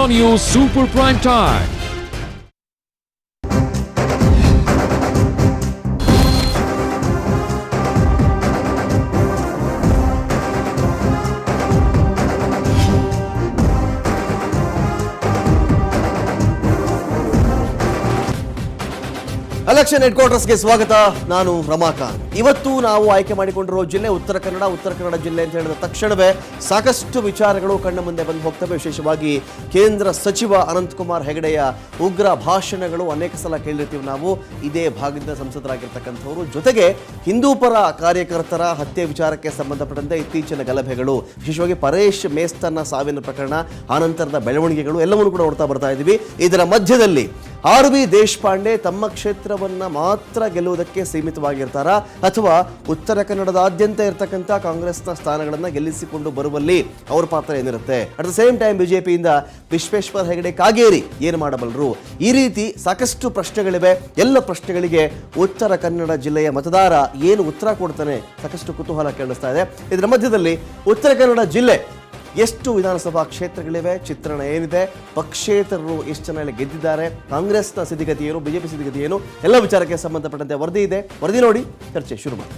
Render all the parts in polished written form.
Raw News Super Prime Time. Election head ಕ್ವಾರ್ಟರ್ಸ್ಗೆ ಸ್ವಾಗತ. ನಾನು ರಮಾಕಾಂತ್. ಇವತ್ತು ನಾವು ಆಯ್ಕೆ ಮಾಡಿಕೊಂಡಿರೋ ಜಿಲ್ಲೆ ಉತ್ತರ ಕನ್ನಡ ಜಿಲ್ಲೆ ಅಂತ ಹೇಳಿದ ತಕ್ಷಣವೇ ಸಾಕಷ್ಟು ವಿಚಾರಗಳು ಕಣ್ಣ ಮುಂದೆ ಬಂದು ಹೋಗ್ತವೆ. ವಿಶೇಷವಾಗಿ ಕೇಂದ್ರ ಸಚಿವ ಅನಂತಕುಮಾರ್ ಹೆಗಡೆಯ ಉಗ್ರ ಭಾಷಣಗಳು ಅನೇಕ ಸಲ ಕೇಳಿರ್ತೀವಿ ನಾವು. ಇದೇ ಭಾಗದಿಂದ ಸಂಸದರಾಗಿರ್ತಕ್ಕಂಥವರು, ಜೊತೆಗೆ ಹಿಂದೂ ಪರ ಕಾರ್ಯಕರ್ತರ ಹತ್ಯೆ ವಿಚಾರಕ್ಕೆ ಸಂಬಂಧಪಟ್ಟಂತೆ ಇತ್ತೀಚಿನ ಗಲಭೆಗಳು, ವಿಶೇಷವಾಗಿ ಪರೇಶ್ ಮೇಸ್ತನ್ನ ಸಾವಿನ ಪ್ರಕರಣ, ಆನಂತರದ ಬೆಳವಣಿಗೆಗಳು ಎಲ್ಲವನ್ನೂ ಕೂಡ ನೋಡ್ತಾ ಬರ್ತಾ ಇದ್ದೀವಿ. ಇದರ ಮಧ್ಯದಲ್ಲಿ ಆರ್ ವಿ ದೇಶಪಾಂಡೆ ತಮ್ಮ ಕ್ಷೇತ್ರವನ್ನ ಮಾತ್ರ ಗೆಲ್ಲುವುದಕ್ಕೆ ಸೀಮಿತವಾಗಿರ್ತಾರಾ ಅಥವಾ ಉತ್ತರ ಕನ್ನಡದಾದ್ಯಂತ ಇರತಕ್ಕಂಥ ಕಾಂಗ್ರೆಸ್ನ ಸ್ಥಾನಗಳನ್ನು ಗೆಲ್ಲಿಸಿಕೊಂಡು ಬರುವಲ್ಲಿ ಅವರ ಪಾತ್ರ ಏನಿರುತ್ತೆ? ಅಟ್ ದ ಸೇಮ್ ಟೈಮ್ ಬಿಜೆಪಿಯಿಂದ ವಿಶ್ವೇಶ್ವರ ಹೆಗಡೆ ಕಾಗೇರಿ ಏನು ಮಾಡಬಲ್ಲರು? ಈ ರೀತಿ ಸಾಕಷ್ಟು ಪ್ರಶ್ನೆಗಳಿವೆ. ಎಲ್ಲ ಪ್ರಶ್ನೆಗಳಿಗೆ ಉತ್ತರ ಕನ್ನಡ ಜಿಲ್ಲೆಯ ಮತದಾರ ಏನು ಉತ್ತರ ಕೊಡ್ತಾನೆ? ಸಾಕಷ್ಟು ಕುತೂಹಲ ಕೇಳಿಸ್ತಾ ಇದೆ. ಇದರ ಮಧ್ಯದಲ್ಲಿ ಉತ್ತರ ಕನ್ನಡ ಜಿಲ್ಲೆ ಎಷ್ಟು ವಿಧಾನಸಭಾ ಕ್ಷೇತ್ರಗಳಿವೆ, ಚಿತ್ರಣ ಏನಿದೆ, ಪಕ್ಷೇತರರು ಎಷ್ಟು ಜನ ಇಲ್ಲಿ ಗೆದ್ದಿದ್ದಾರೆ, ಕಾಂಗ್ರೆಸ್ನ ಸ್ಥಿತಿಗತಿ ಏನು, ಬಿಜೆಪಿ ಸ್ಥಿತಿಗತಿ ಏನು, ಎಲ್ಲ ವಿಚಾರಕ್ಕೆ ಸಂಬಂಧಪಟ್ಟಂತೆ ವರದಿ ಇದೆ. ವರದಿ ನೋಡಿ ಚರ್ಚೆ ಶುರು ಮಾಡಿ.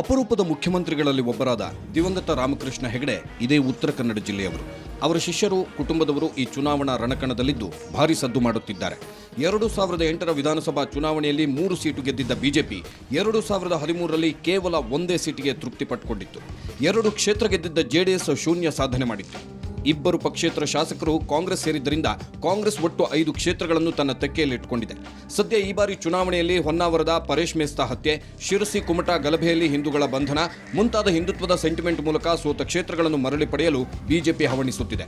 ಅಪರೂಪದ ಮುಖ್ಯಮಂತ್ರಿಗಳಲ್ಲಿ ಒಬ್ಬರಾದ ದಿವಂಗತ ರಾಮಕೃಷ್ಣ ಹೆಗಡೆ ಇದೇ ಉತ್ತರ ಕನ್ನಡ ಜಿಲ್ಲೆಯವರು. ಅವರ ಶಿಷ್ಯರು, ಕುಟುಂಬದವರು ಈ ಚುನಾವಣಾ ರಣಕಣದಲ್ಲಿದ್ದು ಭಾರೀ ಸದ್ದು ಮಾಡುತ್ತಿದ್ದಾರೆ. 2008ರ ವಿಧಾನಸಭಾ ಚುನಾವಣೆಯಲ್ಲಿ 3 ಸೀಟು ಗೆದ್ದಿದ್ದ ಬಿಜೆಪಿ 2013ರಲ್ಲಿ ಕೇವಲ 1 ಸೀಟಿಗೆ ತೃಪ್ತಿ ಪಟ್ಟುಕೊಂಡಿತ್ತು. 2 ಕ್ಷೇತ್ರ ಗೆದ್ದಿದ್ದ ಜೆಡಿಎಸ್ ಶೂನ್ಯ ಸಾಧನೆ ಮಾಡಿತ್ತು. 2 ಪಕ್ಷೇತರ ಶಾಸಕರು ಕಾಂಗ್ರೆಸ್ ಸೇರಿದ್ದರಿಂದ ಕಾಂಗ್ರೆಸ್ ಒಟ್ಟು 5 ಕ್ಷೇತ್ರಗಳನ್ನು ತನ್ನ ತೆಕ್ಕೆಯಲ್ಲಿಟ್ಟುಕೊಂಡಿದೆ. ಸದ್ಯ ಈ ಬಾರಿ ಚುನಾವಣೆಯಲ್ಲಿ ಹೊನ್ನಾವರದ ಪರೇಶ್ ಮೇಸ್ತಾ ಹತ್ಯೆ, ಶಿರಸಿ ಕುಮಟಾ ಗಲಭೆಯಲ್ಲಿ ಹಿಂದೂಗಳ ಬಂಧನ ಮುಂತಾದ ಹಿಂದುತ್ವದ ಸೆಂಟಿಮೆಂಟ್ ಮೂಲಕ ಸೋತ ಕ್ಷೇತ್ರಗಳನ್ನು ಮರಳಿ ಪಡೆಯಲು ಬಿಜೆಪಿ ಹವಣಿಸುತ್ತಿದೆ.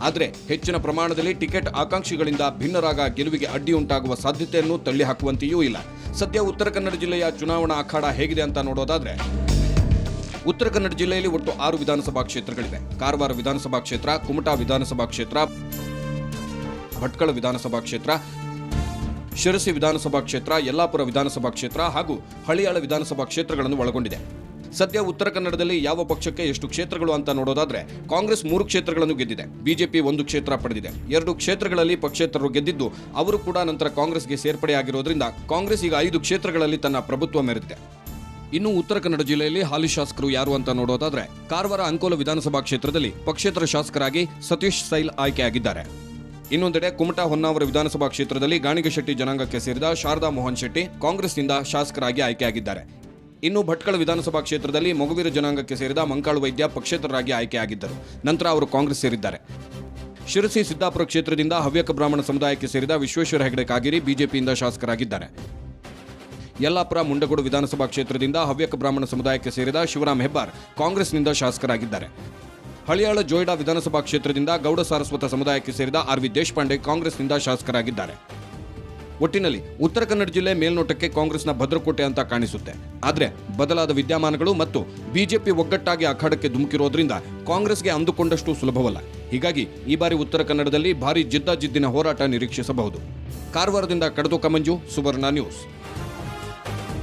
ಆದರೆ ಹೆಚ್ಚಿನ ಪ್ರಮಾಣದಲ್ಲಿ ಟಿಕೆಟ್ ಆಕಾಂಕ್ಷಿಗಳಿಂದ ಭಿನ್ನರಾಗ ಗೆಲುವಿಗೆ ಅಡ್ಡಿ ಉಂಟಾಗುವ ಸಾಧ್ಯತೆಯನ್ನು ತಳ್ಳಿ ಹಾಕುವಂತೆಯೂ ಇಲ್ಲ. ಸದ್ಯ ಉತ್ತರ ಕನ್ನಡ ಜಿಲ್ಲೆಯ ಚುನಾವಣಾ ಅಖಾಡ ಹೇಗಿದೆ ಅಂತ ನೋಡೋದಾದ್ರೆ, ಉತ್ತರ ಕನ್ನಡ ಜಿಲ್ಲೆಯಲ್ಲಿ ಒಟ್ಟು 6 ವಿಧಾನಸಭಾ ಕ್ಷೇತ್ರಗಳಿವೆ. ಕಾರವಾರ ವಿಧಾನಸಭಾ ಕ್ಷೇತ್ರ, ಕುಮಟಾ ವಿಧಾನಸಭಾ ಕ್ಷೇತ್ರ, ಭಟ್ಕಳ ವಿಧಾನಸಭಾ ಕ್ಷೇತ್ರ, ಶಿರಸಿ ವಿಧಾನಸಭಾ ಕ್ಷೇತ್ರ, ಯಲ್ಲಾಪುರ ವಿಧಾನಸಭಾ ಕ್ಷೇತ್ರ ಹಾಗೂ ಹಳಿಯಾಳ ವಿಧಾನಸಭಾ ಕ್ಷೇತ್ರಗಳನ್ನು ಒಳಗೊಂಡಿದೆ. ಸದ್ಯ ಉತ್ತರ ಕನ್ನಡದಲ್ಲಿ ಯಾವ ಪಕ್ಷಕ್ಕೆ ಎಷ್ಟು ಕ್ಷೇತ್ರಗಳು ಅಂತ ನೋಡೋದಾದ್ರೆ, ಕಾಂಗ್ರೆಸ್ 3 ಕ್ಷೇತ್ರಗಳನ್ನು ಗೆದ್ದಿದೆ, ಬಿಜೆಪಿ 1 ಕ್ಷೇತ್ರ ಪಡೆದಿದೆ. 2 ಕ್ಷೇತ್ರಗಳಲ್ಲಿ ಪಕ್ಷೇತರರು ಗೆದ್ದಿದ್ದು ಅವರು ಕೂಡ ನಂತರ ಕಾಂಗ್ರೆಸ್ಗೆ ಸೇರ್ಪಡೆಯಾಗಿರೋದ್ರಿಂದ ಕಾಂಗ್ರೆಸ್ ಈಗ 5 ಕ್ಷೇತ್ರಗಳಲ್ಲಿ ತನ್ನ ಪ್ರಭುತ್ವ ಮೆರೆದಿದೆ. ಇನ್ನು ಉತ್ತರ ಕನ್ನಡ ಜಿಲ್ಲೆಯಲ್ಲಿ ಹಾಲಿ ಶಾಸಕರು ಯಾರು ಅಂತ ನೋಡೋದಾದ್ರೆ, ಕಾರವಾರ ಅಂಕೋಲ ವಿಧಾನಸಭಾ ಕ್ಷೇತ್ರದಲ್ಲಿ ಪಕ್ಷೇತರ ಶಾಸಕರಾಗಿ ಸತೀಶ್ ಸೈಲ್ ಆಯ್ಕೆಯಾಗಿದ್ದಾರೆ. ಇನ್ನೊಂದೆಡೆ ಕುಮಟಾ ಹೊನ್ನಾವರ ವಿಧಾನಸಭಾ ಕ್ಷೇತ್ರದಲ್ಲಿ ಗಾಣಿಗಶೆಟ್ಟಿ ಜನಾಂಗಕ್ಕೆ ಸೇರಿದ ಶಾರದಾ ಮೋಹನ್ ಶೆಟ್ಟಿ ಕಾಂಗ್ರೆಸ್ನಿಂದ ಶಾಸಕರಾಗಿ ಆಯ್ಕೆಯಾಗಿದ್ದಾರೆ. ಇನ್ನು ಭಟ್ಕಳ ವಿಧಾನಸಭಾ ಕ್ಷೇತ್ರದಲ್ಲಿ ಮೊಗವೀರ ಜನಾಂಗಕ್ಕೆ ಸೇರಿದ ಮಂಕಾಳು ವೈದ್ಯ ಪಕ್ಷೇತರರಾಗಿ ಆಯ್ಕೆಯಾಗಿದ್ದರು. ನಂತರ ಅವರು ಕಾಂಗ್ರೆಸ್ ಸೇರಿದ್ದಾರೆ. ಶಿರಸಿ ಸಿದ್ದಾಪುರ ಕ್ಷೇತ್ರದಿಂದ ಹವ್ಯಕ ಬ್ರಾಹ್ಮಣ ಸಮುದಾಯಕ್ಕೆ ಸೇರಿದ ವಿಶ್ವೇಶ್ವರ ಹೆಗಡೆ ಕಾಗೇರಿ ಬಿಜೆಪಿಯಿಂದ ಶಾಸಕರಾಗಿದ್ದಾರೆ. ಯಲ್ಲಾಪುರ ಮುಂಡಗೋಡು ವಿಧಾನಸಭಾ ಕ್ಷೇತ್ರದಿಂದ ಹವ್ಯಕ ಬ್ರಾಹ್ಮಣ ಸಮುದಾಯಕ್ಕೆ ಸೇರಿದ ಶಿವರಾಮ್ ಹೆಬ್ಬಾರ್ ಕಾಂಗ್ರೆಸ್ನಿಂದ ಶಾಸಕರಾಗಿದ್ದಾರೆ. ಹಳಿಯಾಳ ಜೋಯಿಡಾ ವಿಧಾನಸಭಾ ಕ್ಷೇತ್ರದಿಂದ ಗೌಡ ಸಾರಸ್ವತ ಸಮುದಾಯಕ್ಕೆ ಸೇರಿದ ಆರ್ ವಿ ದೇಶಪಾಂಡೆ ಕಾಂಗ್ರೆಸ್ನಿಂದ ಶಾಸಕರಾಗಿದ್ದಾರೆ. ಒಟ್ಟಿನಲ್ಲಿ ಉತ್ತರ ಕನ್ನಡ ಜಿಲ್ಲೆ ಮೇಲ್ನೋಟಕ್ಕೆ ಕಾಂಗ್ರೆಸ್ನ ಭದ್ರಕೋಟೆ ಅಂತ ಕಾಣಿಸುತ್ತೆ. ಆದರೆ ಬದಲಾದ ವಿದ್ಯಮಾನಗಳು ಮತ್ತು ಬಿಜೆಪಿ ಒಗ್ಗಟ್ಟಾಗಿ ಅಖಾಡಕ್ಕೆ ಧುಮುಕಿರೋದ್ರಿಂದ ಕಾಂಗ್ರೆಸ್ಗೆ ಅಂದುಕೊಂಡಷ್ಟು ಸುಲಭವಲ್ಲ. ಹೀಗಾಗಿ ಈ ಬಾರಿ ಉತ್ತರ ಕನ್ನಡದಲ್ಲಿ ಭಾರೀ ಜಿದ್ದಾಜಿದ್ದಿನ ಹೋರಾಟ ನಿರೀಕ್ಷಿಸಬಹುದು. ಕಾರವಾರದಿಂದ ಕಡದೋಕ ಮಂಜು, ಸುವರ್ಣ ನ್ಯೂಸ್.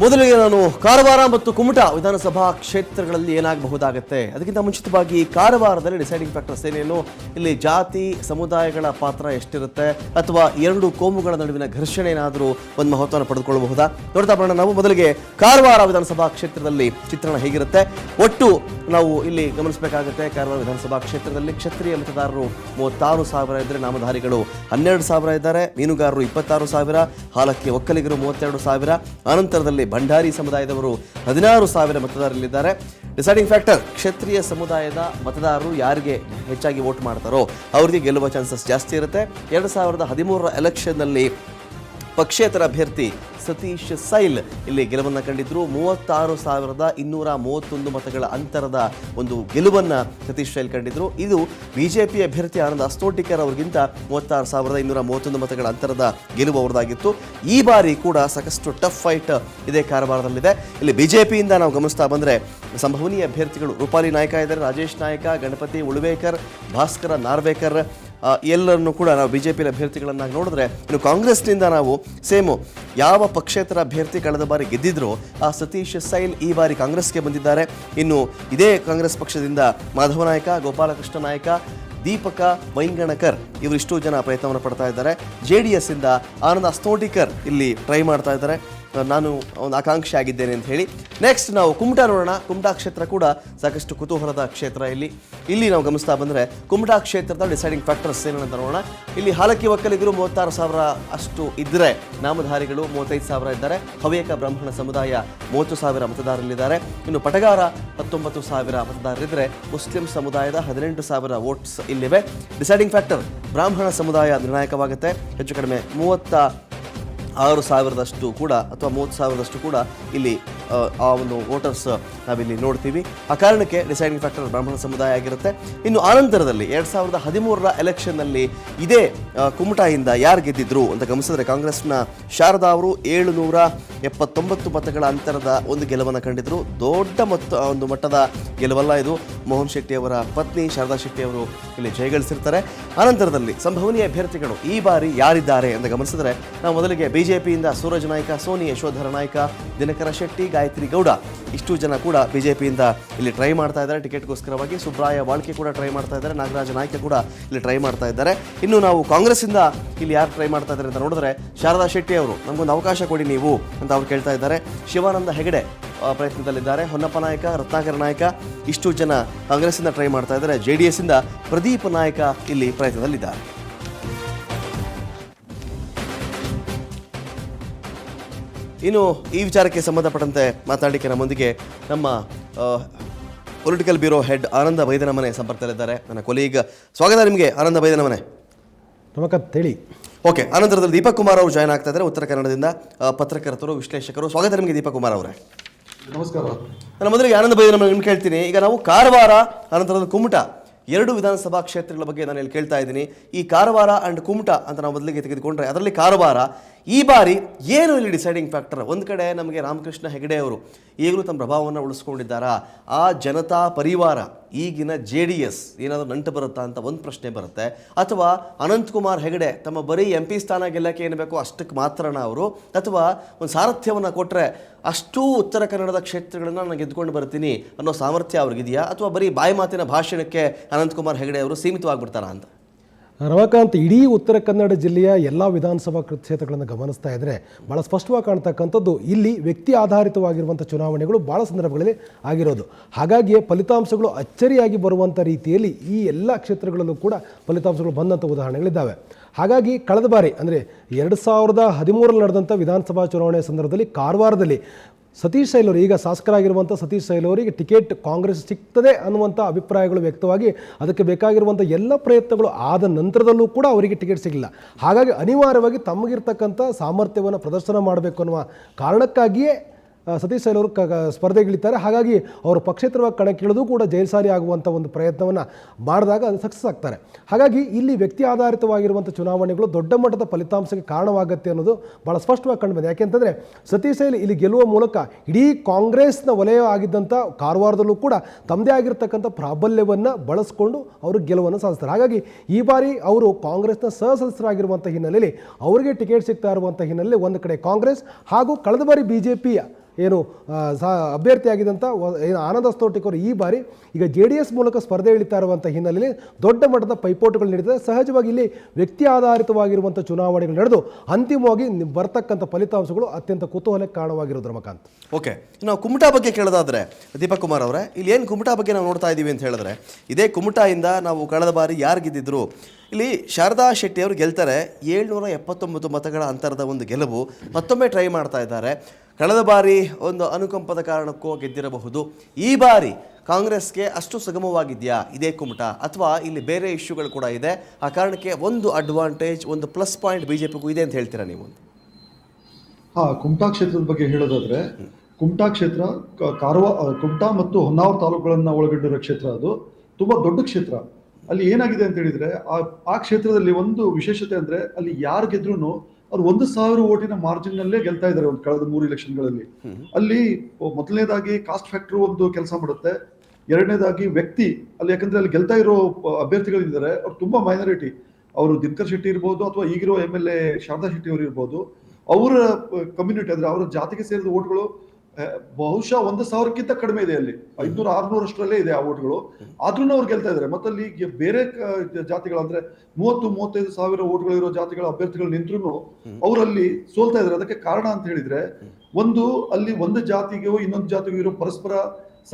ಮೊದಲಿಗೆ ನಾನು ಕಾರವಾರ ಮತ್ತು ಕುಮಟಾ ವಿಧಾನಸಭಾ ಕ್ಷೇತ್ರಗಳಲ್ಲಿ ಏನಾಗಬಹುದಾಗುತ್ತೆ, ಅದಕ್ಕಿಂತ ಮುಂಚಿತವಾಗಿ ಕಾರವಾರದಲ್ಲಿ ಡಿಸೈಡಿಂಗ್ ಫ್ಯಾಕ್ಟರ್ಸ್ ಏನೇನು, ಇಲ್ಲಿ ಜಾತಿ ಸಮುದಾಯಗಳ ಪಾತ್ರ ಎಷ್ಟಿರುತ್ತೆ ಅಥವಾ 2 ಕೋಮುಗಳ ನಡುವಿನ ಘರ್ಷಣೆ ಏನಾದರೂ ಒಂದು ಮಹತ್ವವನ್ನು ಪಡೆದುಕೊಳ್ಳಬಹುದಾ ನೋಡ್ತಾ ಬರೋಣ. ನಾವು ಮೊದಲಿಗೆ ಕಾರವಾರ ವಿಧಾನಸಭಾ ಕ್ಷೇತ್ರದಲ್ಲಿ ಚಿತ್ರಣ ಹೇಗಿರುತ್ತೆ ಒಟ್ಟು ನಾವು ಇಲ್ಲಿ ಗಮನಿಸಬೇಕಾಗುತ್ತೆ. ಕಾರವಾರ ವಿಧಾನಸಭಾ ಕ್ಷೇತ್ರದಲ್ಲಿ ಕ್ಷತ್ರಿಯ ಮತದಾರರು 36,000 ಇದ್ದರೆ ನಾಮಧಾರಿಗಳು 12,000 ಇದ್ದಾರೆ, ಮೀನುಗಾರರು 26,000, ಹಾಲಕ್ಕಿ ಒಕ್ಕಲಿಗರು 32,000, ಅನಂತರದಲ್ಲಿ ಭಂಡಾರಿ ಸಮುದಾಯದವರು 16,000 ಮತದಾರರಿದ್ದಾರೆ. ಡಿಸೈಡಿಂಗ್ ಫ್ಯಾಕ್ಟರ್ ಕ್ಷತ್ರಿಯ ಸಮುದಾಯದ ಮತದಾರರು ಯಾರಿಗೆ ಹೆಚ್ಚಾಗಿ ವೋಟ್ ಮಾಡ್ತಾರೋ ಅವರಿಗೆ ಗೆಲ್ಲುವ ಚಾನ್ಸಸ್ ಜಾಸ್ತಿ ಇರುತ್ತೆ. 2013ರ ಎಲೆಕ್ಷನ್ನಲ್ಲಿ ಪಕ್ಷೇತರ ಅಭ್ಯರ್ಥಿ ಸತೀಶ್ ಸೈಲ್ ಇಲ್ಲಿ ಗೆಲುವನ್ನು ಕಂಡಿದ್ರು. 36,231 ಮತಗಳ ಅಂತರದ ಒಂದು ಗೆಲುವನ್ನು ಸತೀಶ್ ಸೈಲ್ ಕಂಡಿದ್ರು. ಇದು ಬಿಜೆಪಿ ಅಭ್ಯರ್ಥಿ ಆನಂದ್ ಅಸ್ತೋಟಿಕರ್ ಅವರಿಗಿಂತ 36,231 ಮತಗಳ ಅಂತರದ ಗೆಲುವು ಅವರದಾಗಿತ್ತು. ಈ ಬಾರಿ ಕೂಡ ಸಾಕಷ್ಟು ಟಫ್ ಫೈಟ್ ಇದೇ ಕಾರವಾರದಲ್ಲಿದೆ. ಇಲ್ಲಿ ಬಿಜೆಪಿಯಿಂದ ನಾವು ಗಮನಿಸ್ತಾ ಬಂದರೆ ಸಂಭವನೀಯ ಅಭ್ಯರ್ಥಿಗಳು ರೂಪಾಲಿ ನಾಯ್ಕ ಇದ್ದಾರೆ, ರಾಜೇಶ್ ನಾಯ್ಕ, ಗಣಪತಿ ಉಳುವೇಕರ್, ಭಾಸ್ಕರ ನಾರ್ವೇಕರ್, ಎಲ್ಲರನ್ನು ಕೂಡ ನಾವು BJP ಅಭ್ಯರ್ಥಿಗಳನ್ನಾಗಿ ನೋಡಿದ್ರೆ, ಇನ್ನು ಕಾಂಗ್ರೆಸ್ನಿಂದ ನಾವು ಸೇಮು ಯಾವ ಪಕ್ಷೇತರ ಅಭ್ಯರ್ಥಿ ಕಳೆದ ಬಾರಿ ಗೆದ್ದಿದ್ರು ಆ ಸತೀಶ್ ಸೈಲ್ ಈ ಬಾರಿ ಕಾಂಗ್ರೆಸ್ಗೆ ಬಂದಿದ್ದಾರೆ. ಇನ್ನು ಇದೇ ಕಾಂಗ್ರೆಸ್ ಪಕ್ಷದಿಂದ ಮಾಧವ ನಾಯ್ಕ, ಗೋಪಾಲಕೃಷ್ಣ ನಾಯ್ಕ, ದೀಪಕ ವೈಂಗಣಕರ್ ಇವರಿಷ್ಟು ಜನ ಪ್ರಯತ್ನವನ್ನು ಪಡ್ತಾ ಇದ್ದಾರೆ. JDS ಇಂದ ಆನಂದ್ ಅಸ್ತೋಟಿಕರ್ ಇಲ್ಲಿ ಟ್ರೈ ಮಾಡ್ತಾ ಇದ್ದಾರೆ. ನಾನು ಒಂದು ಆಕಾಂಕ್ಷಿ ಆಗಿದ್ದೇನೆ ಅಂತ ಹೇಳಿ. ನೆಕ್ಸ್ಟ್ ನಾವು ಕುಮಟಾ ನೋಡೋಣ. ಕುಮಟಾ ಕ್ಷೇತ್ರ ಕೂಡ ಸಾಕಷ್ಟು ಕುತೂಹಲದ ಕ್ಷೇತ್ರ. ಇಲ್ಲಿ ನಾವು ಗಮನಿಸ್ತಾ ಬಂದರೆ ಕುಮಟಾ ಕ್ಷೇತ್ರದ ಡಿಸೈಡಿಂಗ್ ಫ್ಯಾಕ್ಟರ್ಸ್ ಏನಂತ ನೋಡೋಣ. ಇಲ್ಲಿ ಹಾಲಕ್ಕಿ ಒಕ್ಕಲಿಗರು 36,000 ಅಷ್ಟು ಇದ್ದರೆ, ನಾಮಧಾರಿಗಳು 35,000 ಇದ್ದಾರೆ. ಹವ್ಯಕ ಬ್ರಾಹ್ಮಣ ಸಮುದಾಯ 30,000 ಮತದಾರರಿದ್ದಾರೆ. ಇನ್ನು ಪಟಗಾರ 19,000 ಮತದಾರರಿದ್ದರೆ, ಮುಸ್ಲಿಂ ಸಮುದಾಯದ 18,000 ವೋಟ್ಸ್ ಇಲ್ಲಿವೆ. ಡಿಸೈಡಿಂಗ್ ಫ್ಯಾಕ್ಟರ್ ಬ್ರಾಹ್ಮಣ ಸಮುದಾಯ ನಿರ್ಣಾಯಕವಾಗುತ್ತೆ. ಹೆಚ್ಚು ಕಡಿಮೆ 36,000 ಕೂಡ ಅಥವಾ 30,000 ಕೂಡ ಇಲ್ಲಿ ಆ ಒಂದು ವೋಟರ್ಸ್ ನಾವಿಲ್ಲಿ ನೋಡ್ತೀವಿ. ಆ ಕಾರಣಕ್ಕೆ ಡಿಸೈಡಿಂಗ್ ಫ್ಯಾಕ್ಟರ್ ಬ್ರಾಹ್ಮಣ ಸಮುದಾಯ ಆಗಿರುತ್ತೆ. ಇನ್ನು ಆನಂತರದಲ್ಲಿ 2013 ಎಲೆಕ್ಷನ್ನಲ್ಲಿ ಇದೇ ಕುಮಟಾಯಿಂದ ಯಾರು ಗೆದ್ದಿದ್ರು ಅಂತ ಗಮನಿಸಿದ್ರೆ, ಕಾಂಗ್ರೆಸ್ನ ಶಾರದಾ ಅವರು 779 ಮತಗಳ ಅಂತರದ ಒಂದು ಗೆಲುವನ್ನು ಕಂಡಿದ್ರು. ದೊಡ್ಡ ಒಂದು ಮಟ್ಟದ ಗೆಲುವಲ್ಲ ಇದು. ಮೋಹನ್ ಶೆಟ್ಟಿ ಅವರ ಪತ್ನಿ ಶಾರದಾ ಶೆಟ್ಟಿ ಅವರು ಇಲ್ಲಿ ಜಯಗಳಿಸಿರ್ತಾರೆ. ಆನಂತರದಲ್ಲಿ ಸಂಭವನೀಯ ಅಭ್ಯರ್ಥಿಗಳು ಈ ಬಾರಿ ಯಾರಿದ್ದಾರೆ ಅಂತ ಗಮನಿಸಿದ್ರೆ, ನಾವು ಮೊದಲಿಗೆ BJPಯಿಂದ ಸೂರಜ್ ನಾಯ್ಕ, ಸೋನಿ ಯಶೋಧರ ನಾಯ್ಕ, ದಿನಕರ ಶೆಟ್ಟಿ, ಗಾಯತ್ರಿ ಗೌಡ ಇಷ್ಟು ಜನ ಕೂಡ BJPಯಿಂದ ಇಲ್ಲಿ ಟ್ರೈ ಮಾಡ್ತಾ ಇದ್ದಾರೆ ಟಿಕೆಟ್ಗೋಸ್ಕರವಾಗಿ. ಸುಬ್ರಾಯ ವಾಳ್ಕೆ ಕೂಡ ಟ್ರೈ ಮಾಡ್ತಾ ಇದ್ದಾರೆ. ನಾಗರಾಜ ನಾಯ್ಕ ಕೂಡ ಇಲ್ಲಿ ಟ್ರೈ ಮಾಡ್ತಾ ಇದ್ದಾರೆ. ಇನ್ನು ನಾವು ಕಾಂಗ್ರೆಸ್ಸಿಂದ ಇಲ್ಲಿ ಯಾರು ಟ್ರೈ ಮಾಡ್ತಾ ಇದ್ದಾರೆ ಅಂತ ನೋಡಿದ್ರೆ, ಶಾರದಾ ಶೆಟ್ಟಿ ಅವರು ನಮಗೊಂದು ಅವಕಾಶ ಕೊಡಿ ನೀವು ಅಂತ ಅವ್ರು ಕೇಳ್ತಾ ಇದ್ದಾರೆ. ಶಿವಾನಂದ ಹೆಗಡೆ ಪ್ರಯತ್ನದಲ್ಲಿದ್ದಾರೆ. ಹೊನ್ನಪ್ಪ ನಾಯಕ, ರತ್ನಾಕರ ನಾಯಕ ಇಷ್ಟು ಜನ ಕಾಂಗ್ರೆಸ್ಸಿಂದ ಟ್ರೈ ಮಾಡ್ತಾ ಇದ್ದಾರೆ. JDS ಇಂದ ಪ್ರದೀಪ್ ನಾಯಕ ಇಲ್ಲಿ ಪ್ರಯತ್ನದಲ್ಲಿದ್ದಾರೆ. ಇನ್ನು ಈ ವಿಚಾರಕ್ಕೆ ಸಂಬಂಧಪಟ್ಟಂತೆ ಮಾತಾಡಲಿಕ್ಕೆ ನಮ್ಮೊಂದಿಗೆ ನಮ್ಮ ಪೊಲಿಟಿಕಲ್ ಬ್ಯೂರೋ ಹೆಡ್ ಆನಂದ ಬೈದನಮನೆ ಸಂಪರ್ಕದಲ್ಲಿದ್ದಾರೆ. ನನ್ನ ಕೊಲೀಗ್. ಸ್ವಾಗತ ನಿಮಗೆ ಆನಂದ ಬೈದನಮನೆ. ನಮಸ್ಕಾರ ಹೇಳಿ. ಓಕೆ, ಆನಂತರದಲ್ಲಿ ದೀಪಕ್ ಕುಮಾರ್ ಅವರು ಜಾಯ್ನ್ ಆಗ್ತಾ ಇದ್ದಾರೆ ಉತ್ತರ ಕನ್ನಡದಿಂದ, ಪತ್ರಕರ್ತರು, ವಿಶ್ಲೇಷಕರು. ಸ್ವಾಗತ ನಿಮಗೆ ದೀಪಕ್ ಕುಮಾರ್ ಅವರೇ. ನಮಸ್ಕಾರ. ನಾನು ಮೊದಲಿಗೆ ಆನಂದ ಬೈದನಮನೆ ನಿಮ್ಗೆ ಕೇಳ್ತೀನಿ. ಈಗ ನಾವು ಕಾರವಾರ ಅನಂತರದಲ್ಲಿ ಕುಮಟಾ 2 ವಿಧಾನಸಭಾ ಕ್ಷೇತ್ರಗಳ ಬಗ್ಗೆ ನಾನು ಇಲ್ಲಿ ಕೇಳ್ತಾ ಇದ್ದೀನಿ. ಈ ಕಾರವಾರ ಆ್ಯಂಡ್ ಕುಮಟಾ ಅಂತ ನಾವು ಮೊದಲಿಗೆ ತೆಗೆದುಕೊಂಡ್ರೆ, ಅದರಲ್ಲಿ ಕಾರವಾರ ಈ ಬಾರಿ ಏನು ಇಲ್ಲಿ ಡಿಸೈಡಿಂಗ್ ಫ್ಯಾಕ್ಟರ್? ಒಂದು ಕಡೆ ನಮಗೆ ರಾಮಕೃಷ್ಣ ಹೆಗಡೆ ಅವರು ಈಗಲೂ ತಮ್ಮ ಪ್ರಭಾವವನ್ನು ಉಳಿಸ್ಕೊಂಡಿದ್ದಾರಾ? ಆ ಜನತಾ ಪರಿವಾರ ಈಗಿನ JDS ಏನಾದರೂ ನಂಟು ಬರುತ್ತಾ ಅಂತ ಒಂದು ಪ್ರಶ್ನೆ ಬರುತ್ತೆ. ಅಥವಾ ಅನಂತಕುಮಾರ್ ಹೆಗಡೆ ತಮ್ಮ ಬರೀ MP ಸ್ಥಾನ ಗೆಲ್ಲಕ್ಕೆ ಏನು ಬೇಕೋ ಅಷ್ಟಕ್ಕೆ ಮಾತ್ರನ ಅವರು, ಅಥವಾ ಒಂದು ಸಾರಥ್ಯವನ್ನು ಕೊಟ್ಟರೆ ಅಷ್ಟೂ ಉತ್ತರ ಕನ್ನಡದ ಕ್ಷೇತ್ರಗಳನ್ನು ನಾನು ಗೆದ್ದುಕೊಂಡು ಬರ್ತೀನಿ ಅನ್ನೋ ಸಾಮರ್ಥ್ಯ ಅವ್ರಿಗಿದೆಯಾ? ಅಥವಾ ಬರೀ ಬಾಯಿ ಮಾತಿನ ಭಾಷಣಕ್ಕೆ ಅನಂತಕುಮಾರ್ ಹೆಗಡೆ ಅವರು ಸೀಮಿತವಾಗಿಬಿಡ್ತಾರಾ ಅಂತ? ರಮಾಕಾಂತ್, ಇಡೀ ಉತ್ತರ ಕನ್ನಡ ಜಿಲ್ಲೆಯ ಎಲ್ಲ ವಿಧಾನಸಭಾ ಕ್ಷೇತ್ರಗಳನ್ನು ಗಮನಿಸ್ತಾ ಇದ್ದರೆ ಭಾಳ ಸ್ಪಷ್ಟವಾಗಿ ಕಾಣ್ತಕ್ಕಂಥದ್ದು, ಇಲ್ಲಿ ವ್ಯಕ್ತಿ ಆಧಾರಿತವಾಗಿರುವಂಥ ಚುನಾವಣೆಗಳು ಭಾಳ ಸಂದರ್ಭಗಳಲ್ಲಿ ಆಗಿರೋದು. ಹಾಗಾಗಿ ಫಲಿತಾಂಶಗಳು ಅಚ್ಚರಿಯಾಗಿ ಬರುವಂಥ ರೀತಿಯಲ್ಲಿ ಈ ಎಲ್ಲ ಕ್ಷೇತ್ರಗಳಲ್ಲೂ ಕೂಡ ಫಲಿತಾಂಶಗಳು ಬಂದಂಥ ಉದಾಹರಣೆಗಳಿದ್ದಾವೆ. ಹಾಗಾಗಿ ಕಳೆದ ಬಾರಿ ಅಂದರೆ 2013 ನಡೆದಂಥ ವಿಧಾನಸಭಾ ಚುನಾವಣೆ ಸಂದರ್ಭದಲ್ಲಿ ಕಾರವಾರದಲ್ಲಿ ಸತೀಶ್ ಸೈಲ್ ಅವರು, ಈಗ ಶಾಸಕರಾಗಿರುವಂಥ ಸತೀಶ್ ಸೈಲ್ ಅವರಿಗೆ ಟಿಕೆಟ್ ಕಾಂಗ್ರೆಸ್ ಸಿಗ್ತದೆ ಅನ್ನುವಂಥ ಅಭಿಪ್ರಾಯಗಳು ವ್ಯಕ್ತವಾಗಿ ಅದಕ್ಕೆ ಬೇಕಾಗಿರುವಂಥ ಎಲ್ಲ ಪ್ರಯತ್ನಗಳು ಆದ ನಂತರದಲ್ಲೂ ಕೂಡ ಅವರಿಗೆ ಟಿಕೆಟ್ ಸಿಗಲಿಲ್ಲ. ಹಾಗಾಗಿ ಅನಿವಾರ್ಯವಾಗಿ ತಮಗಿರ್ತಕ್ಕಂಥ ಸಾಮರ್ಥ್ಯವನ್ನು ಪ್ರದರ್ಶನ ಮಾಡಬೇಕು ಅನ್ನುವ ಕಾರಣಕ್ಕಾಗಿಯೇ ಸತೀಶ್ ಸೈಲ್ ಅವರು ಸ್ಪರ್ಧೆಗಿಳಿತಾರೆ. ಹಾಗಾಗಿ ಅವರು ಪಕ್ಷೇತರವಾಗಿ ಕಣಕ್ಕಿಳಿದು ಕೂಡ ಜಯಶಾಲಿ ಆಗುವಂಥ ಒಂದು ಪ್ರಯತ್ನವನ್ನು ಮಾಡಿದಾಗ ಅದು ಸಕ್ಸಸ್ ಆಗ್ತಾರೆ. ಹಾಗಾಗಿ ಇಲ್ಲಿ ವ್ಯಕ್ತಿ ಆಧಾರಿತವಾಗಿರುವಂಥ ಚುನಾವಣೆಗಳು ದೊಡ್ಡ ಮಟ್ಟದ ಫಲಿತಾಂಶಕ್ಕೆ ಕಾರಣವಾಗುತ್ತೆ ಅನ್ನೋದು ಭಾಳ ಸ್ಪಷ್ಟವಾಗಿ ಕಂಡುಬಂದಿದೆ. ಯಾಕೆಂತಂದರೆ ಸತೀಶ್ ಸೈಲ್ ಇಲ್ಲಿ ಗೆಲ್ಲುವ ಮೂಲಕ ಇಡೀ ಕಾಂಗ್ರೆಸ್ನ ವಲಯ ಆಗಿದ್ದಂಥ ಕಾರವಾರದಲ್ಲೂ ಕೂಡ ತಮ್ಮದೇ ಆಗಿರ್ತಕ್ಕಂಥ ಪ್ರಾಬಲ್ಯವನ್ನು ಬಳಸ್ಕೊಂಡು ಅವರು ಗೆಲುವನ್ನು ಸಾಧಿಸ್ತಾರೆ. ಹಾಗಾಗಿ ಈ ಬಾರಿ ಅವರು ಕಾಂಗ್ರೆಸ್ನ ಸದಸ್ಯರಾಗಿರುವಂಥ ಹಿನ್ನೆಲೆಯಲ್ಲಿ ಅವರಿಗೆ ಟಿಕೆಟ್ ಸಿಗ್ತಾ ಇರುವಂಥ ಹಿನ್ನೆಲೆಯಲ್ಲಿ ಒಂದು ಕಡೆ ಕಾಂಗ್ರೆಸ್ ಹಾಗೂ ಕಳೆದ ಬಾರಿ BJPಯ ಏನು ಅಭ್ಯರ್ಥಿಯಾಗಿದ್ದಂಥ ಆನಂದ್ ಅಸ್ತೋಟಿಕ್ ಅವರು ಈ ಬಾರಿ ಈಗ JDS ಮೂಲಕ ಸ್ಪರ್ಧೆ ಇಳಿತಾ ಇರುವಂಥ ಹಿನ್ನೆಲೆಯಲ್ಲಿ ದೊಡ್ಡ ಮಟ್ಟದ ಪೈಪೋಟುಗಳು ನಡೀತದೆ. ಸಹಜವಾಗಿ ಇಲ್ಲಿ ವ್ಯಕ್ತಿ ಆಧಾರಿತವಾಗಿರುವಂಥ ಚುನಾವಣೆಗಳು ನಡೆದು ಅಂತಿಮವಾಗಿ ಬರ್ತಕ್ಕಂಥ ಫಲಿತಾಂಶಗಳು ಅತ್ಯಂತ ಕುತೂಹಲಕ್ಕೆ ಕಾರಣವಾಗಿರೋದು. ರಮಕಾಂತ್, ಓಕೆ, ನಾವು ಕುಮಟಾ ಬಗ್ಗೆ ಕೇಳೋದಾದರೆ ದೀಪಕ್ ಕುಮಾರ್ ಅವರೇ, ಇಲ್ಲಿ ಏನು ಕುಮಟಾ ಬಗ್ಗೆ ನಾವು ನೋಡ್ತಾ ಇದ್ದೀವಿ ಅಂತ ಹೇಳಿದ್ರೆ, ಇದೇ ಕುಮಟಾಯಿಂದ ನಾವು ಕಳೆದ ಬಾರಿ ಯಾರು ಗೆದ್ದಿದ್ರು, ಇಲ್ಲಿ ಶಾರದಾ ಶೆಟ್ಟಿ ಅವರು ಗೆಲ್ತಾರೆ. 779 ಮತಗಳ ಅಂತರದ ಒಂದು ಗೆಲುವು. ಮತ್ತೊಮ್ಮೆ ಟ್ರೈ ಮಾಡ್ತಾ ಇದ್ದಾರೆ. ಕಳೆದ ಬಾರಿ ಒಂದು ಅನುಕಂಪದ ಕಾರಣಕ್ಕೂ ಗೆದ್ದಿರಬಹುದು. ಈ ಬಾರಿ ಕಾಂಗ್ರೆಸ್ಗೆ ಅಷ್ಟು ಸುಗಮವಾಗಿದೆಯಾ ಇದೇ ಕುಮಟಾ, ಅಥವಾ ಇಲ್ಲಿ ಬೇರೆ ಇಶ್ಯೂಗಳು ಕೂಡ ಇದೆ? ಆ ಕಾರಣಕ್ಕೆ ಒಂದು ಅಡ್ವಾಂಟೇಜ್, ಒಂದು ಪ್ಲಸ್ ಪಾಯಿಂಟ್ BJPಗೂ ಇದೆ ಅಂತ ಹೇಳ್ತೀರಾ ನೀವು? ಕುಮಟಾ ಕ್ಷೇತ್ರದ ಬಗ್ಗೆ ಹೇಳೋದಾದ್ರೆ, ಕುಮಟಾ ಕ್ಷೇತ್ರ ಕುಮಟಾ ಮತ್ತು ಹೊನ್ನಾವರ ತಾಲೂಕುಗಳನ್ನ ಒಳಗೊಂಡಿರೋ ಕ್ಷೇತ್ರ. ಅದು ತುಂಬಾ ದೊಡ್ಡ ಕ್ಷೇತ್ರ. ಅಲ್ಲಿ ಏನಾಗಿದೆ ಅಂತ ಹೇಳಿದ್ರೆ, ಆ ಕ್ಷೇತ್ರದಲ್ಲಿ ಒಂದು ವಿಶೇಷತೆ ಅಂದ್ರೆ, ಅಲ್ಲಿ ಯಾರು ಗೆದ್ರೂ ಅವ್ರು 1,000 ಓಟಿನ ಮಾರ್ಜಿನ್ ನಲ್ಲೇ ಗೆಲ್ತಾ ಇದ್ದಾರೆ ಒಂದು ಕಳೆದ 3 ಎಲೆಕ್ಷನ್ಗಳಲ್ಲಿ. ಅಲ್ಲಿ ಮೊದಲನೇದಾಗಿ ಕಾಸ್ಟ್ ಫ್ಯಾಕ್ಟರ್ ಒಂದು ಕೆಲಸ ಮಾಡುತ್ತೆ. ಎರಡನೇದಾಗಿ ವ್ಯಕ್ತಿ ಅಲ್ಲಿ, ಯಾಕಂದ್ರೆ ಅಲ್ಲಿ ಗೆಲ್ತಾ ಇರೋ ಅಭ್ಯರ್ಥಿಗಳಿದ್ದಾರೆ ಅವ್ರು ತುಂಬಾ ಮೈನಾರಿಟಿ. ಅವರು ದಿನಕರ್ ಶೆಟ್ಟಿ ಇರ್ಬೋದು ಅಥವಾ ಈಗಿರೋ MLA ಶಾರದಾ ಶೆಟ್ಟಿ ಅವರು ಇರ್ಬೋದು, ಅವರ ಕಮ್ಯುನಿಟಿ ಅಂದ್ರೆ ಅವರ ಜಾತಿಗೆ ಸೇರಿದ ಓಟ್ಗಳು ಬಹುಶಃ 1,000ಕ್ಕಿಂತ ಕಡಿಮೆ ಇದೆ. ಅಲ್ಲಿ 500-600 ಅಷ್ಟರಲ್ಲೇ ಇದೆ ಆ ಓಟ್ಗಳು. ಆದ್ರೂ ಅವ್ರು ಗೆಲ್ತಾ ಇದ್ದಾರೆ. ಮತ್ತೆ ಅಲ್ಲಿ ಬೇರೆ ಜಾತಿಗಳು ಅಂದ್ರೆ 30-35 ಸಾವಿರ ಓಟ್ಗಳು ಇರೋ ಜಾತಿಗಳ ಅಭ್ಯರ್ಥಿಗಳು ನಿಂತ್ರು ಅವರಲ್ಲಿ ಸೋಲ್ತಾ ಇದ್ದಾರೆ. ಅದಕ್ಕೆ ಕಾರಣ ಅಂತ ಹೇಳಿದ್ರೆ, ಅಲ್ಲಿ ಒಂದು ಜಾತಿಗೂ ಇನ್ನೊಂದು ಜಾತಿಗೂ ಇರೋ ಪರಸ್ಪರ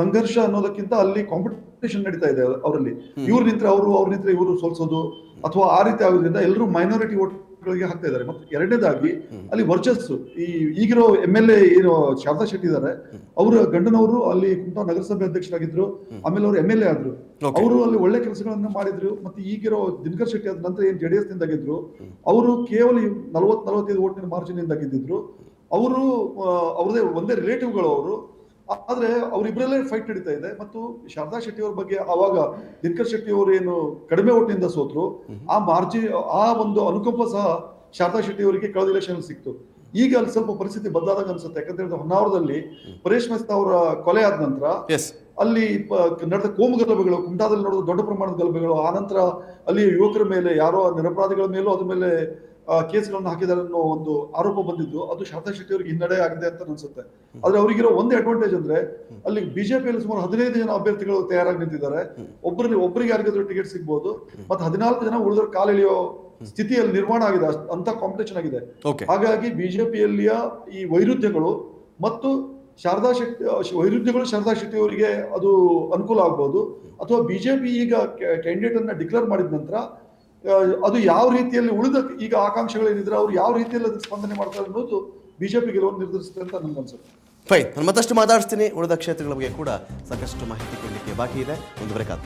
ಸಂಘರ್ಷ ಅನ್ನೋದಕ್ಕಿಂತ ಅಲ್ಲಿ ಕಾಂಪಿಟೇಷನ್ ನಡೀತಾ ಇದೆ ಅವರಲ್ಲಿ. ಇವ್ರು ನಿಂತ್ರೆ ಅವ್ರು ನಿಂತ್ರೆ ಇವರು ಸೋಲ್ಸೋದು ಅಥವಾ ಆ ರೀತಿ ಆಗೋದ್ರಿಂದ ಎಲ್ಲರೂ ಮೈನಾರಿಟಿ ಓಟ್ಗಳಿಗೆ ಹಾಕ್ತಾ ಇದ್ದಾರೆ. ಮತ್ತೆ ಎರಡನೇದಾಗಿ ಅಲ್ಲಿ ವರ್ಚಸ್ಸು ಈಗಿರೋ MLA ಏನು ಶಾರದಾ ಶೆಟ್ಟಿ ಇದ್ದಾರೆ, ಅವರ ಗಂಡನವರು ಅಲ್ಲಿ ಕುಮಟಾ ನಗರಸಭೆ ಅಧ್ಯಕ್ಷರಾಗಿದ್ರು, ಆಮೇಲೆ ಅವರು MLA ಆದ್ರು. ಅವರು ಅಲ್ಲಿ ಒಳ್ಳೆ ಕೆಲಸಗಳನ್ನ ಮಾಡಿದ್ರು. ಮತ್ತೆ ಈಗಿರೋ ದಿನಕರ್ ಶೆಟ್ಟಿ ಆದ ನಂತರ ಏನ್ JDS ನಿಂದ ಗೆದ್ರು, ಅವರು ಕೇವಲ 40-45 ಓಟಿನ ಮಾರ್ಜಿನ್ ಇಂದ ಗೆದ್ದಿದ್ರು. ಅವರು ಅವ್ರದೇ ಒಂದೇ ರಿಲೇಟಿವ್ಗಳು ಅವರು. ಆದ್ರೆ ಅವರಿಬ್ಬರಲ್ಲೇ ಫೈಟ್ ನಡೀತಾ ಇದೆ. ಮತ್ತು ಶಾರದಾ ಶೆಟ್ಟಿ ಅವ್ರ ಬಗ್ಗೆ ಅವಾಗ ದಿನಕರ್ ಶೆಟ್ಟಿ ಅವರು ಏನು ಕಡಿಮೆ ಓಟಿನಿಂದ ಸೋತ್ರು, ಆ ಮಾರ್ಜಿನ್ ಆ ಒಂದು ಅನುಕಂಪ ಸಹ ಶಾರದಾ ಶೆಟ್ಟಿ ಅವರಿಗೆ ಕಳೆದ ಎಲೆಕ್ಷನ್ ಸಿಕ್ತು. ಈಗ ಅಲ್ಲಿ ಸ್ವಲ್ಪ ಪರಿಸ್ಥಿತಿ ಬದಲಾದಾಗ ಅನ್ಸುತ್ತೆ. ಯಾಕಂದ್ರೆ ಹೊನ್ನಾವರದಲ್ಲಿ ಪರೇಶ್ ಮೆಸ್ತಾ ಅವರ ಕೊಲೆ ಆದ ನಂತರ ಅಲ್ಲಿ ನಡೆದ ಕೋಮು ಗಲಭೆಗಳು, ಕುಮಟಾದಲ್ಲಿ ನಡೆದ ದೊಡ್ಡ ಪ್ರಮಾಣದ ಗಲಭೆಗಳು, ಆ ನಂತರ ಅಲ್ಲಿ ಯುವಕರ ಮೇಲೆ ಯಾರೋ ನಿರಪರಾಧಿಗಳ ಮೇಲೂ ಅದ್ರ ಮೇಲೆ ಕೇಸ್ಗಳನ್ನು ಹಾಕಿದ್ದಾರೆ ಅನ್ನೋ ಒಂದು ಆರೋಪ ಬಂದಿದ್ದು, ಅದು ಶಾರದಾ ಶೆಟ್ಟಿ ಅವರಿಗೆ ಹಿನ್ನಡೆ ಆಗಿದೆ ಅಂತ ಅನ್ಸುತ್ತೆ. ಆದ್ರೆ ಅವರಿಗಿರೋ ಒಂದು ಅಡ್ವಾಂಟೇಜ್ ಅಂದ್ರೆ ಅಲ್ಲಿ ಬಿಜೆಪಿಯಲ್ಲಿ ಸುಮಾರು 15 ಜನ ಅಭ್ಯರ್ಥಿಗಳು ತಯಾರಾಗಿ ನಿಂತಿದ್ದಾರೆ. ಒಬ್ಬರಿಗೆ ಯಾರಿಗಾದ್ರೂ ಟಿಕೆಟ್ ಸಿಗ್ಬೋದು. ಮತ್ತೆ 14 ಜನ ಉಳಿದ್ರೆ ಕಾಲೆಳೆಯೋ ಸ್ಥಿತಿಯಲ್ಲಿ ನಿರ್ಮಾಣ ಆಗಿದೆ. ಅಂತ ಕಾಂಪಿಟೇಷನ್ ಆಗಿದೆ. ಹಾಗಾಗಿ ಬಿಜೆಪಿಯಲ್ಲಿಯ ಈ ವೈರುಧ್ಯಗಳು ಮತ್ತು ಶಾರದಾ ಶೆಟ್ಟಿ ಅವರಿಗೆ ಅದು ಅನುಕೂಲ ಆಗ್ಬೋದು. ಅಥವಾ ಬಿಜೆಪಿ ಈಗ ಕ್ಯಾಂಡಿಡೇಟ್ ಅನ್ನ ಡಿಕ್ಲೇರ್ ಮಾಡಿದ ನಂತರ ಅದು ಯಾವ ರೀತಿಯಲ್ಲಿ ಉಳಿದ ಈಗ ಆಕಾಂಕ್ಷೆಗಳೇನಿದ್ರೆ ಅವ್ರು ಯಾವ ರೀತಿಯಲ್ಲಿ ಅದಕ್ಕೆ ಸ್ಪಂದನೆ ಮಾಡ್ತಾರೆ ಅನ್ನೋದು ಬಿಜೆಪಿ ಗೆಲುವನ್ನು ನಿರ್ಧರಿಸುತ್ತೆ ಅಂತ ನನ್ಗೆ ಅನ್ಸುತ್ತೆ. ಫೈನ್, ನಾನು ಮತ್ತಷ್ಟು ಮಾತಾಡಿಸ್ತೀನಿ. ಉಳಿದ ಕ್ಷೇತ್ರಗಳ ಬಗ್ಗೆ ಕೂಡ ಸಾಕಷ್ಟು ಮಾಹಿತಿ ಕೊಡಲಿಕ್ಕೆ ಬಾಕಿ ಇದೆ. ಒಂದು ಬ್ರೇಕ್ ಆದ